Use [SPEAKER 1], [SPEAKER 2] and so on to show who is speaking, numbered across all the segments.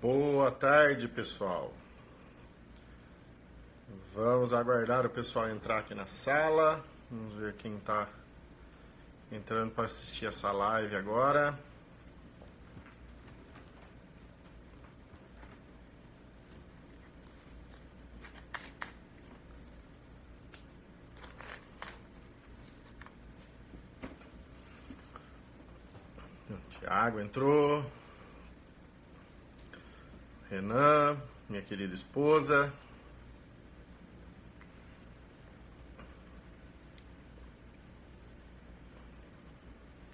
[SPEAKER 1] Boa tarde, pessoal. Vamos aguardar o pessoal entrar aqui na sala. Vamos ver quem está entrando para assistir essa live agora. O Thiago entrou. Renan, minha querida esposa.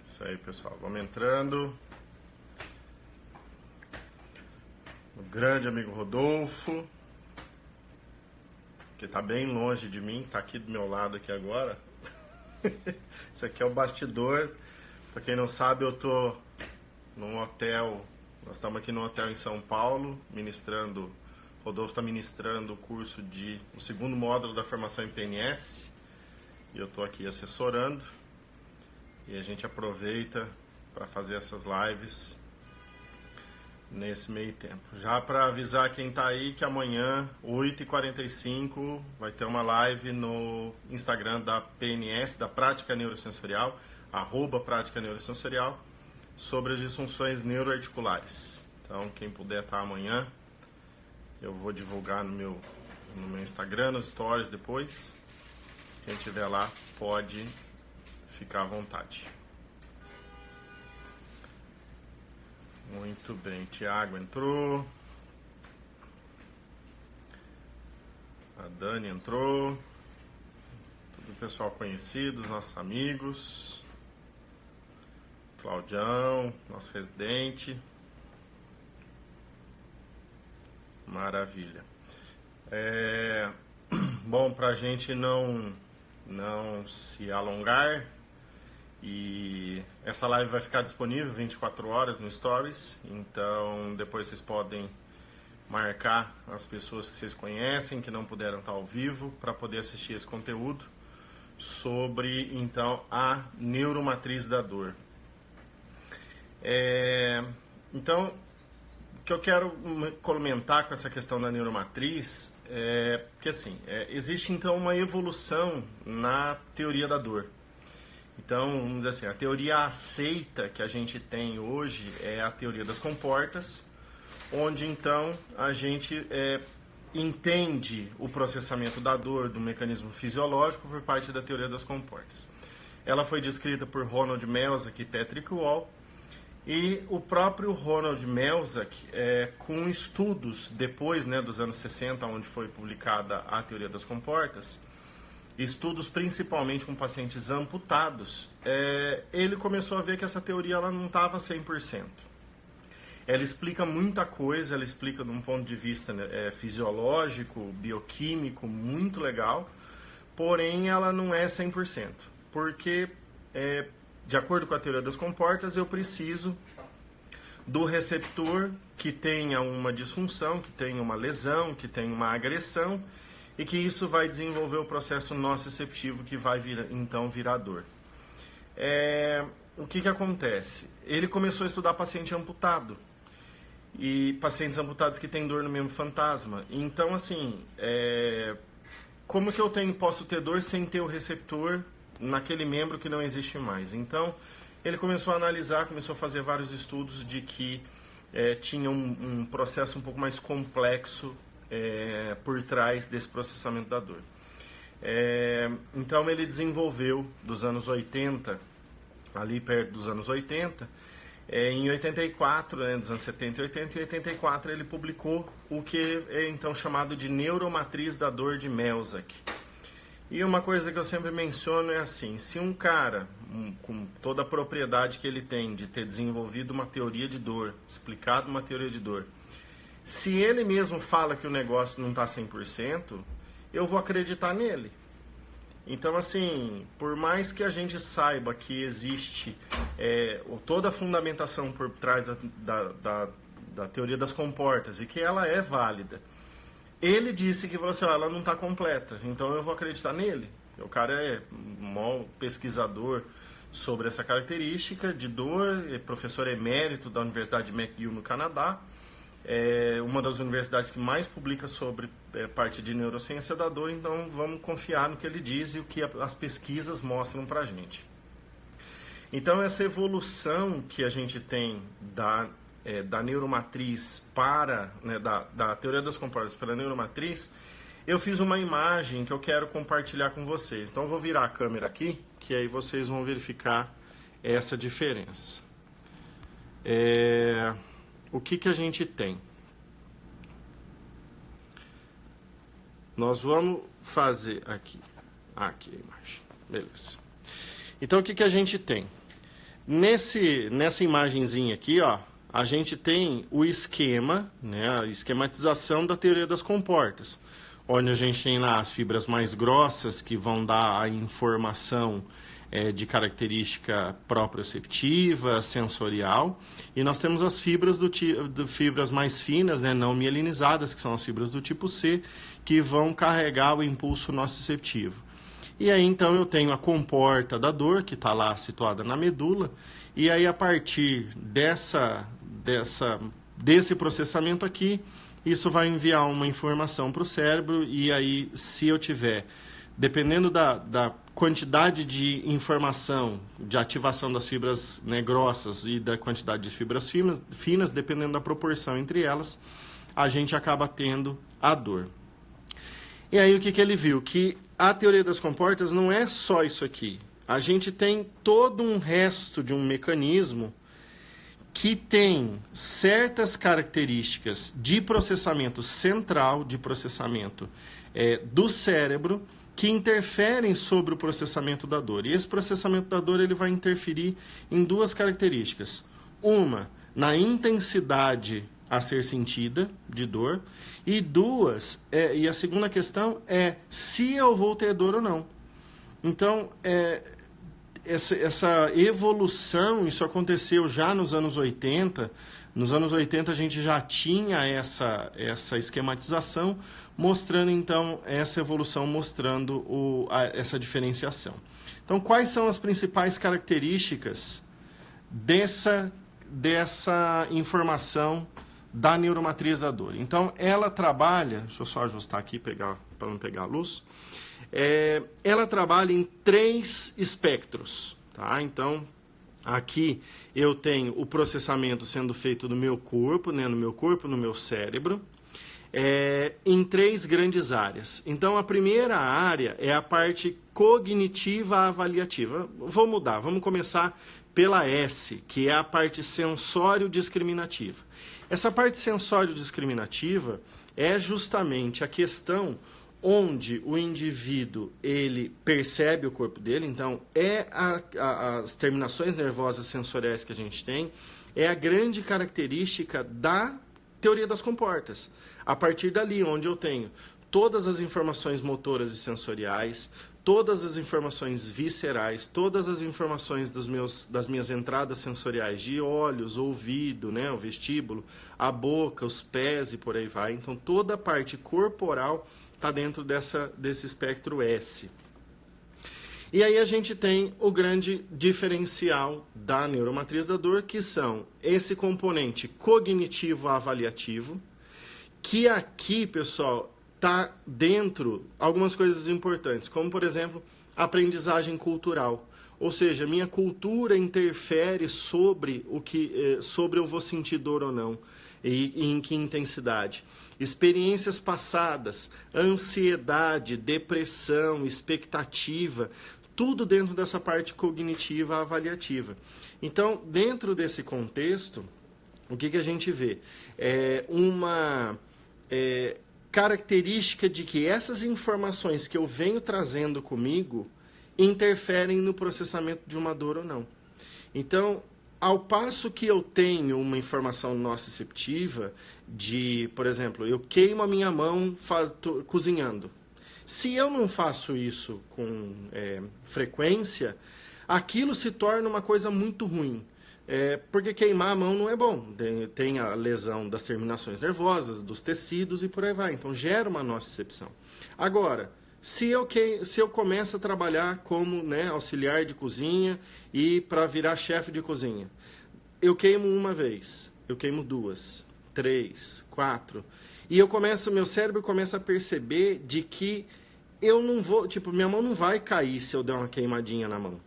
[SPEAKER 1] Isso aí, pessoal. Vamos entrando. O grande amigo Rodolfo, que está bem longe de mim, está aqui do meu lado aqui agora. Isso aqui é o bastidor. Para quem não sabe, eu tô num hotel. Nós estamos aqui no hotel em São Paulo, ministrando. Rodolfo está ministrando o curso o segundo módulo da formação em PNS. E eu estou aqui assessorando. E a gente aproveita para fazer essas lives nesse meio tempo. Já para avisar quem está aí que amanhã, 8h45, vai ter uma live no Instagram da PNS, da Prática Neurosensorial, @Prática Neurosensorial, sobre as disfunções neuroarticulares. Então, quem puder estar amanhã, eu vou divulgar no meu Instagram, nos stories depois. Quem estiver lá pode ficar à vontade. Muito bem, Thiago entrou. A Dani entrou. Todo o pessoal conhecido, os nossos amigos. Claudião, nosso residente. Maravilha. Bom, para a gente não se alongar, e essa live vai ficar disponível 24 horas no Stories, então depois vocês podem marcar as pessoas que vocês conhecem, que não puderam estar ao vivo, para poder assistir esse conteúdo sobre, então, a neuromatriz da dor. Então, o que eu quero comentar com essa questão da neuromatriz é que, assim, existe, então, uma evolução na teoria da dor. Então, vamos dizer assim, a teoria aceita que a gente tem hoje é a teoria das comportas, onde, então, a gente entende o processamento da dor do mecanismo fisiológico por parte da teoria das comportas. Ela foi descrita por Ronald Melzack e Patrick Wall, e o próprio Ronald Melzack, com estudos depois, dos anos 60, onde foi publicada a teoria das comportas, estudos principalmente com pacientes amputados, ele começou a ver que essa teoria ela não estava 100%. Ela explica muita coisa, ela explica de um ponto de vista fisiológico, bioquímico, muito legal, porém ela não é 100%, porque de acordo com a teoria das comportas, eu preciso do receptor que tenha uma disfunção, que tenha uma lesão, que tenha uma agressão, e que isso vai desenvolver o processo nociceptivo que vai então virar dor. O que acontece? Ele começou a estudar paciente amputado, e pacientes amputados que têm dor no membro fantasma. Então, assim, como que eu posso ter dor sem ter o receptor naquele membro que não existe mais? Então, ele começou a analisar, começou a fazer vários estudos de que tinha um processo um pouco mais complexo por trás desse processamento da dor. Então, ele desenvolveu, dos anos 80, ali perto dos anos 80, em 84, dos anos 70 e 80, em 84 ele publicou o que é então chamado de neuromatriz da dor de Melzack. E uma coisa que eu sempre menciono é assim, se um cara, com toda a propriedade que ele tem de ter desenvolvido uma teoria de dor, explicado uma teoria de dor, se ele mesmo fala que o negócio não está 100%, eu vou acreditar nele. Então, assim, por mais que a gente saiba que existe toda a fundamentação por trás da teoria das comportas e que ela é válida, ele disse que ela não está completa, então eu vou acreditar nele. O cara é um pesquisador sobre essa característica de dor, é professor emérito da Universidade de McGill no Canadá, é uma das universidades que mais publica sobre parte de neurociência da dor, então vamos confiar no que ele diz e o que as pesquisas mostram para a gente. Então, essa evolução que a gente tem da neuromatriz para, né, da teoria das comportas para a neuromatriz, eu fiz uma imagem que eu quero compartilhar com vocês. Então, eu vou virar a câmera aqui, que aí vocês vão verificar essa diferença. O que a gente tem? Nós vamos fazer aqui a imagem. Beleza. Então, o que a gente tem? Nessa imagenzinha aqui, ó, a gente tem o esquema, né, a esquematização da teoria das comportas, onde a gente tem lá as fibras mais grossas que vão dar a informação de característica proprioceptiva, sensorial, e nós temos as fibras fibras mais finas, né, não mielinizadas, que são as fibras do tipo C, que vão carregar o impulso nociceptivo. E aí, então, eu tenho a comporta da dor, que está lá situada na medula, e aí, a partir desse processamento aqui, isso vai enviar uma informação para o cérebro, e aí, se eu tiver, dependendo da quantidade de informação, de ativação das fibras, né, grossas e da quantidade de fibras finas, dependendo da proporção entre elas, a gente acaba tendo a dor. E aí, o que ele viu? Que a teoria das comportas não é só isso aqui. A gente tem todo um resto de um mecanismo que tem certas características de processamento central, de processamento do cérebro, que interferem sobre o processamento da dor. E esse processamento da dor ele vai interferir em duas características. Uma, na intensidade a ser sentida de dor, e e a segunda questão é se eu vou ter dor ou não. Então, essa evolução, isso aconteceu já nos anos 80. Nos anos 80 a gente já tinha essa esquematização, mostrando então essa evolução, mostrando essa diferenciação. Então, quais são as principais características dessa informação da neuromatriz da dor? Então, ela trabalha, deixa eu só ajustar aqui para não pegar a luz, ela trabalha em 3 espectros, tá? Então, aqui eu tenho o processamento sendo feito no meu corpo, né? No meu cérebro, em 3 grandes áreas. Então, a primeira área é a parte cognitiva avaliativa. Vou mudar, vamos começar pela S, que é a parte sensório-discriminativa. Essa parte sensório-discriminativa é justamente a questão onde o indivíduo ele percebe o corpo dele. Então, as terminações nervosas sensoriais que a gente tem, é a grande característica da teoria das comportas. A partir dali, onde eu tenho todas as informações motoras e sensoriais, todas as informações viscerais, todas as informações das minhas entradas sensoriais de olhos, ouvido, né, o vestíbulo, a boca, os pés e por aí vai. Então, toda a parte corporal está dentro desse espectro S. E aí a gente tem o grande diferencial da neuromatriz da dor, que são esse componente cognitivo-avaliativo, que aqui, pessoal, está dentro algumas coisas importantes, como, por exemplo, aprendizagem cultural. Ou seja, minha cultura interfere sobre eu vou sentir dor ou não, e em que intensidade. Experiências passadas, ansiedade, depressão, expectativa, tudo dentro dessa parte cognitiva avaliativa. Então, dentro desse contexto, o que a gente vê? Uma característica de que essas informações que eu venho trazendo comigo interferem no processamento de uma dor ou não. Então, ao passo que eu tenho uma informação nociceptiva de, por exemplo, eu queimo a minha mão cozinhando. Se eu não faço isso com frequência, aquilo se torna uma coisa muito ruim. Porque queimar a mão não é bom. Tem a lesão das terminações nervosas, dos tecidos e por aí vai. Então, gera uma nocicepção. Agora, se eu começo a trabalhar como, né, auxiliar de cozinha e para virar chefe de cozinha, eu queimo uma vez, eu queimo 2, 3, 4. E meu cérebro começa a perceber de que eu não vou, tipo, minha mão não vai cair se eu der uma queimadinha na mão.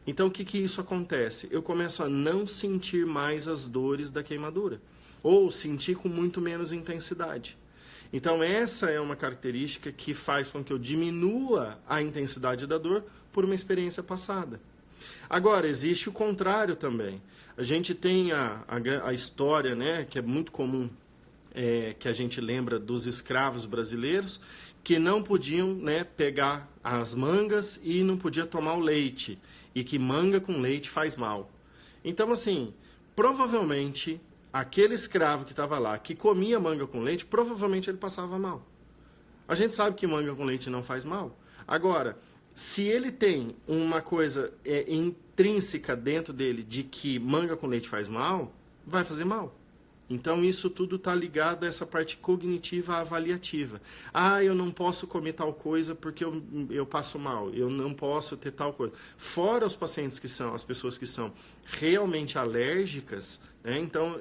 [SPEAKER 1] Então, o que isso acontece? Eu começo a não sentir mais as dores da queimadura. Ou sentir com muito menos intensidade. Então, essa é uma característica que faz com que eu diminua a intensidade da dor por uma experiência passada. Agora, existe o contrário também. A gente tem a história, né, que é muito comum, que a gente lembra dos escravos brasileiros, que não podiam, né, pegar as mangas e não podia tomar o leite. E que manga com leite faz mal. Então, assim, provavelmente, aquele escravo que estava lá, que comia manga com leite, provavelmente ele passava mal. A gente sabe que manga com leite não faz mal. Agora, se ele tem uma coisa intrínseca dentro dele de que manga com leite faz mal, vai fazer mal. Então, isso tudo está ligado a essa parte cognitiva avaliativa. Ah, eu não posso comer tal coisa porque eu passo mal. Eu não posso ter tal coisa. Fora os pacientes as pessoas que são realmente alérgicas, né? Então,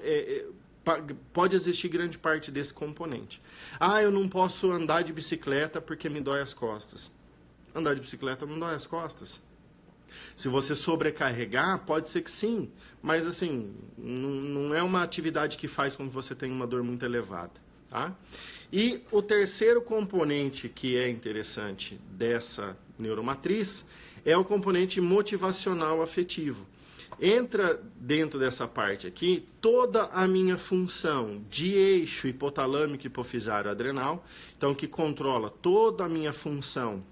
[SPEAKER 1] pode existir grande parte desse componente. Ah, eu não posso andar de bicicleta porque me dói as costas. Andar de bicicleta não dói as costas. Se você sobrecarregar, pode ser que sim, mas assim, não é uma atividade que faz com que você tenha uma dor muito elevada. Tá? E o terceiro componente que é interessante dessa neuromatriz é o componente motivacional afetivo. Entra dentro dessa parte aqui toda a minha função de eixo hipotalâmico hipofisário adrenal, então que controla toda a minha função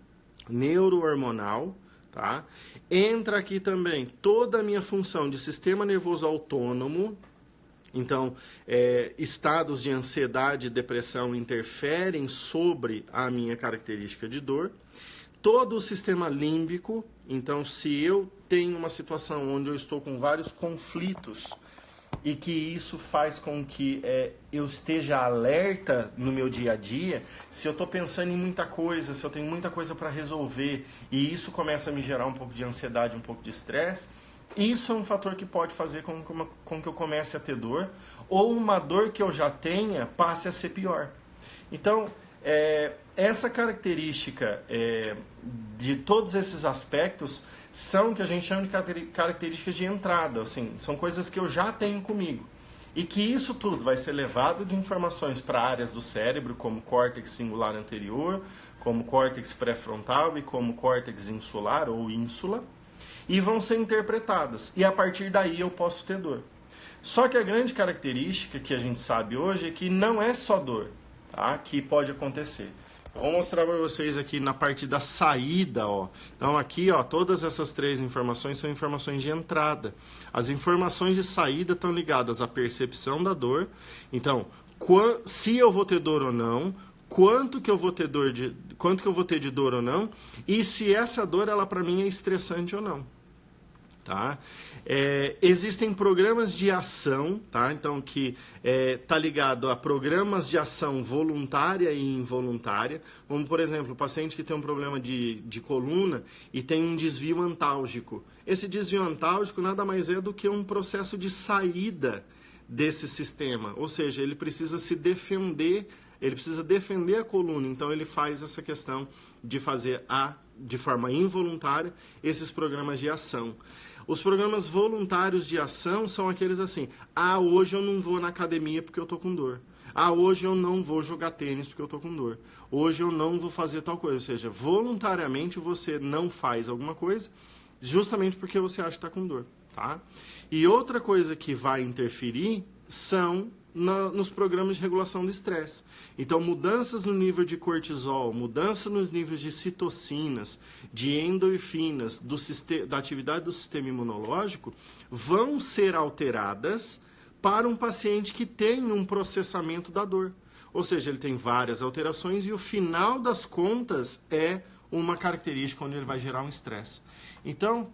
[SPEAKER 1] neurohormonal, tá? Entra aqui também toda a minha função de sistema nervoso autônomo. Então, estados de ansiedade e depressão interferem sobre a minha característica de dor. Todo o sistema límbico. Então, se eu tenho uma situação onde eu estou com vários conflitos e que isso faz com que eu esteja alerta no meu dia a dia, se eu estou pensando em muita coisa, se eu tenho muita coisa para resolver e isso começa a me gerar um pouco de ansiedade, um pouco de estresse, isso é um fator que pode fazer com que eu comece a ter dor, ou uma dor que eu já tenha passe a ser pior. Então, essa característica de todos esses aspectos são o que a gente chama de características de entrada, assim, são coisas que eu já tenho comigo. E que isso tudo vai ser levado de informações para áreas do cérebro, como córtex singular anterior, como córtex pré-frontal e como córtex insular ou ínsula, e vão ser interpretadas. E a partir daí eu posso ter dor. Só que a grande característica que a gente sabe hoje é que não é só dor, tá, que pode acontecer. Eu vou mostrar para vocês aqui na parte da saída, ó. Então aqui, ó, todas essas três informações são informações de entrada. As informações de saída estão ligadas à percepção da dor. Então, se eu vou ter dor ou não, quanto que eu vou ter de dor ou não, e se essa dor ela para mim é estressante ou não. Tá? Existem programas de ação, tá? Então que está ligado a programas de ação voluntária e involuntária, como por exemplo, o paciente que tem um problema de coluna e tem um desvio antálgico. Esse desvio antálgico nada mais é do que um processo de saída desse sistema, ou seja, ele precisa se defender, ele precisa defender a coluna, então ele faz essa questão de fazer de forma involuntária esses programas de ação. Os programas voluntários de ação são aqueles assim: ah, hoje eu não vou na academia porque eu estou com dor. Ah, hoje eu não vou jogar tênis porque eu estou com dor. Hoje eu não vou fazer tal coisa. Ou seja, voluntariamente você não faz alguma coisa justamente porque você acha que está com dor. Tá? E outra coisa que vai interferir são nos programas de regulação do estresse. Então, mudanças no nível de cortisol, mudança nos níveis de citocinas, de endorfinas, da atividade do sistema imunológico, vão ser alteradas para um paciente que tem um processamento da dor. Ou seja, ele tem várias alterações e o final das contas é uma característica onde ele vai gerar um estresse. Então,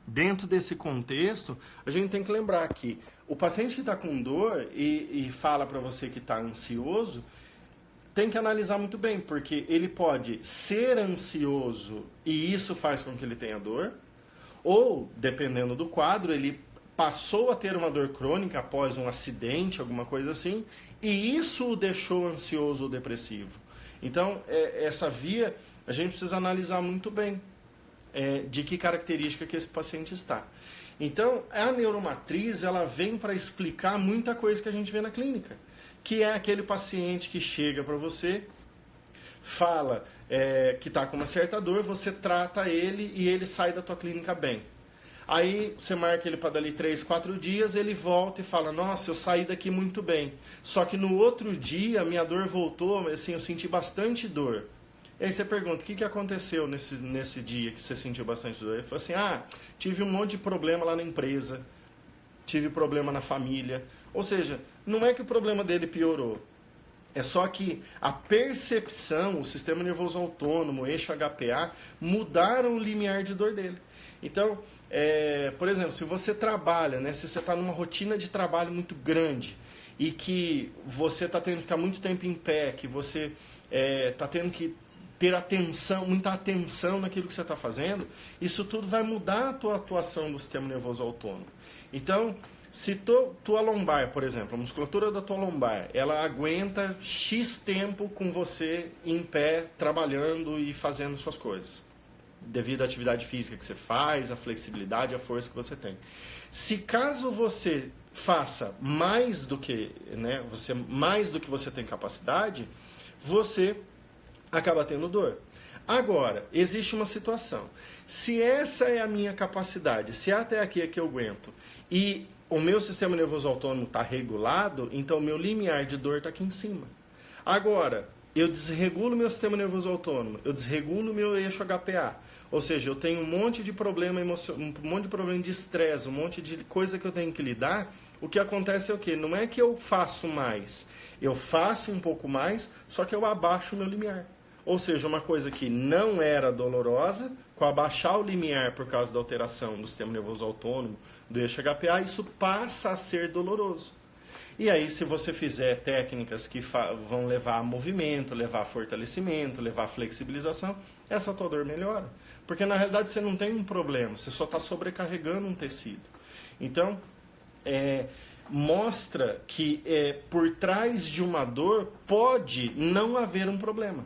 [SPEAKER 1] dentro desse contexto, a gente tem que lembrar que o paciente que está com dor e fala para você que está ansioso, tem que analisar muito bem, porque ele pode ser ansioso e isso faz com que ele tenha dor, ou, dependendo do quadro, ele passou a ter uma dor crônica após um acidente, alguma coisa assim, e isso o deixou ansioso ou depressivo. Então, essa via a gente precisa analisar muito bem de que característica que esse paciente está. Então, a neuromatriz, ela vem para explicar muita coisa que a gente vê na clínica, que é aquele paciente que chega para você, fala que está com uma certa dor, você trata ele e ele sai da tua clínica bem. Aí você marca ele para dali 3, 4 dias, ele volta e fala, nossa, eu saí daqui muito bem. Só que no outro dia, minha dor voltou, assim, eu senti bastante dor. E aí você pergunta, o que aconteceu nesse dia que você sentiu bastante dor? Ele falou assim, tive um monte de problema lá na empresa, tive problema na família. Ou seja, não é que o problema dele piorou, é só que a percepção, o sistema nervoso autônomo, o eixo HPA, mudaram o limiar de dor dele. Então, por exemplo, se você trabalha, né, se você está numa rotina de trabalho muito grande e que você está tendo que ficar muito tempo em pé, que você está tendo que ter atenção, muita atenção naquilo que você está fazendo, isso tudo vai mudar a tua atuação do sistema nervoso autônomo. Então, se tua lombar, por exemplo, a musculatura da tua lombar, ela aguenta X tempo com você em pé, trabalhando e fazendo suas coisas, devido à atividade física que você faz, a flexibilidade, a força que você tem. Se caso você faça mais do que, né, mais do que você tem capacidade, você acaba tendo dor. Agora, existe uma situação. Se essa é a minha capacidade, se até aqui é que eu aguento, e o meu sistema nervoso autônomo está regulado, então o meu limiar de dor está aqui em cima. Agora, eu desregulo meu sistema nervoso autônomo, eu desregulo meu eixo HPA. Ou seja, eu tenho um monte de problema emocional, um monte de problema de estresse, um monte de coisa que eu tenho que lidar. O que acontece é o quê? Não é que eu faço mais, eu faço um pouco mais, só que eu abaixo o meu limiar. Ou seja, uma coisa que não era dolorosa, com abaixar o limiar por causa da alteração do sistema nervoso autônomo, do eixo HPA, isso passa a ser doloroso. E aí, se você fizer técnicas que vão levar a movimento, levar a fortalecimento, levar a flexibilização, essa tua dor melhora. Porque na realidade você não tem um problema, você só está sobrecarregando um tecido. Então, mostra que por trás de uma dor pode não haver um problema,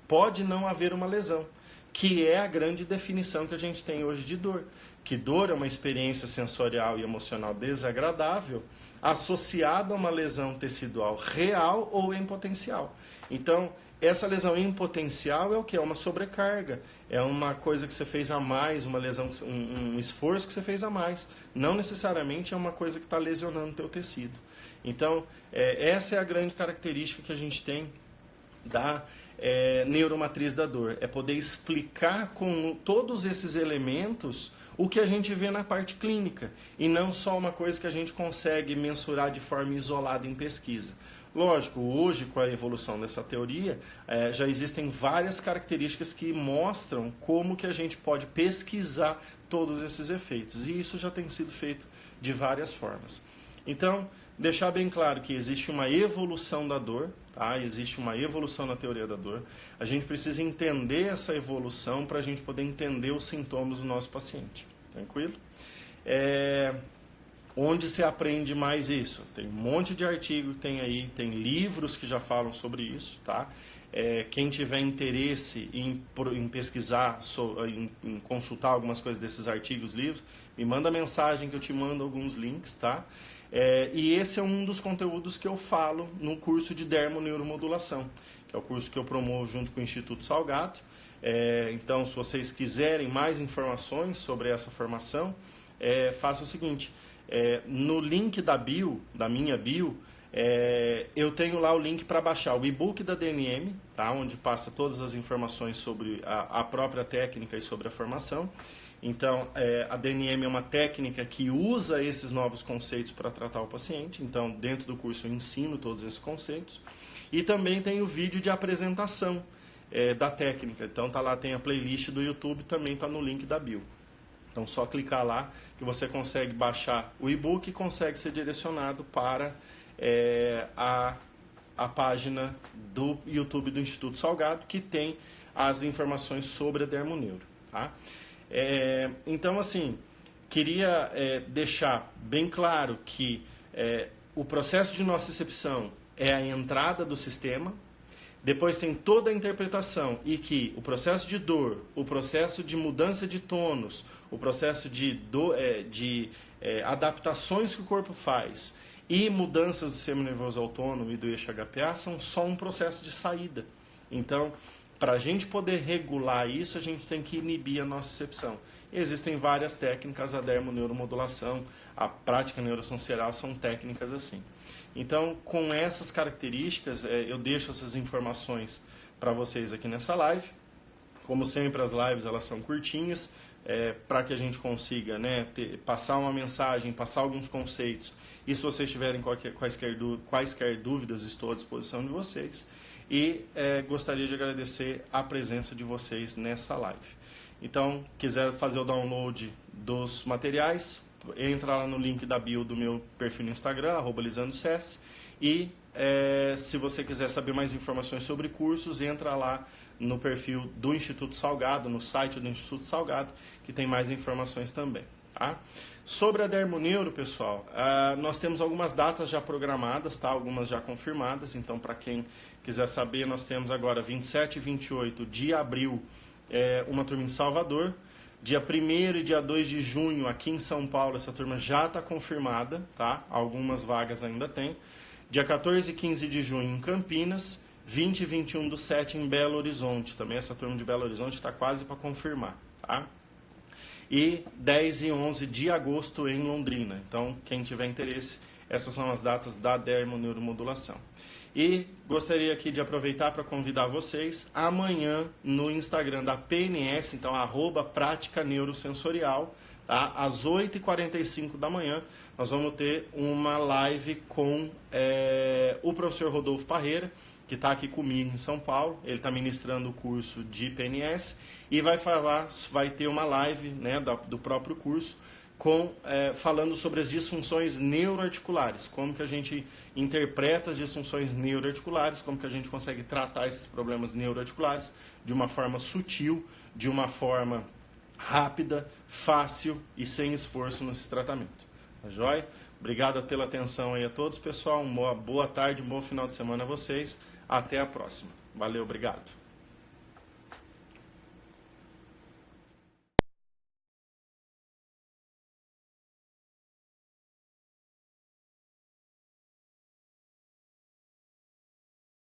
[SPEAKER 1] pode não haver uma lesão, que é a grande definição que a gente tem hoje de dor. Que dor é uma experiência sensorial e emocional desagradável associada a uma lesão tecidual real ou em potencial. Então, essa lesão em potencial é o que? É uma sobrecarga, é uma coisa que você fez a mais, uma lesão, um esforço que você fez a mais. Não necessariamente é uma coisa que está lesionando o teu tecido. Então, essa é a grande característica que a gente tem da neuromatriz da dor. É poder explicar com todos esses elementos o que a gente vê na parte clínica, e não só uma coisa que a gente consegue mensurar de forma isolada em pesquisa. Lógico, hoje, com a evolução dessa teoria, já existem várias características que mostram como que a gente pode pesquisar todos esses efeitos, e isso já tem sido feito de várias formas. Então, deixar bem claro que existe uma evolução da dor, tá? Existe uma evolução na teoria da dor. A gente precisa entender essa evolução para a gente poder entender os sintomas do nosso paciente. Tranquilo? Onde se aprende mais isso? Tem um monte de artigo que tem aí, tem livros que já falam sobre isso, tá? Quem tiver interesse em pesquisar, em consultar algumas coisas desses artigos, livros, me manda mensagem que eu te mando alguns links, tá? E esse é um dos conteúdos que eu falo no curso de dermoneuromodulação, que é o curso que eu promovo junto com o Instituto Salgado. Então, se vocês quiserem mais informações sobre essa formação, faça o seguinte, no link da bio, da minha bio, eu tenho lá o link para baixar o e-book da DNM, tá? Onde passa todas as informações sobre a própria técnica e sobre a formação. Então, a DNM é uma técnica que usa esses novos conceitos para tratar o paciente. Então, dentro do curso eu ensino todos esses conceitos. E também tem o vídeo de apresentação da técnica. Então, tá lá, tem a playlist do YouTube, também está no link da bio. Então, só clicar lá que você consegue baixar o e-book e consegue ser direcionado para a página do YouTube do Instituto Salgado, que tem as informações sobre a dermoneuro, tá? Então, assim, queria deixar bem claro que o processo de nocicepção é a entrada do sistema, depois tem toda a interpretação e que o processo de dor, o processo de mudança de tônus, o processo de adaptações que o corpo faz e mudanças do sistema nervoso autônomo e do eixo HPA são só um processo de saída. Então, para a gente poder regular isso, a gente tem que inibir a nocicepção. Existem várias técnicas, a dermoneuromodulação, a prática neurosensorial são técnicas assim. Então, com essas características, eu deixo essas informações para vocês aqui nessa live. Como sempre, as lives elas são curtinhas, para que a gente consiga, né, passar uma mensagem, passar alguns conceitos. E se vocês tiverem quaisquer dúvidas, estou à disposição de vocês. E gostaria de agradecer a presença de vocês nessa live. Então, quiser fazer o download dos materiais, entra lá no link da bio do meu perfil no Instagram, @lisandrocess, e se você quiser saber mais informações sobre cursos, entra lá no perfil do Instituto Salgado, no site do Instituto Salgado, que tem mais informações também. Tá? Sobre a Dermoneuro, pessoal, nós temos algumas datas já programadas, tá? Algumas já confirmadas, então para quem quiser saber, nós temos agora 27 e 28 de abril, uma turma em Salvador. Dia 1º e dia 2 de junho, aqui em São Paulo, essa turma já está confirmada, tá? Algumas vagas ainda tem. Dia 14 e 15 de junho em Campinas, 20 e 21 do 7 em Belo Horizonte. Também essa turma de Belo Horizonte está quase para confirmar, tá? E 10 e 11 de agosto em Londrina. Então, quem tiver interesse, essas são as datas da dermoneuromodulação. E gostaria aqui de aproveitar para convidar vocês amanhã no Instagram da PNS, então @prática neurosensorial, tá? Às 8h45 da manhã, nós vamos ter uma live com o professor Rodolfo Parreira, que está aqui comigo em São Paulo. Ele está ministrando o curso de PNS e vai ter uma live, né, do próprio curso, falando sobre as disfunções neuroarticulares, como que a gente interpreta as disfunções neuroarticulares, como que a gente consegue tratar esses problemas neuroarticulares de uma forma sutil, de uma forma rápida, fácil e sem esforço nesse tratamento. Tá joia? Obrigado pela atenção aí a todos, pessoal. Uma boa tarde, um bom final de semana a vocês. Até a próxima. Valeu, obrigado.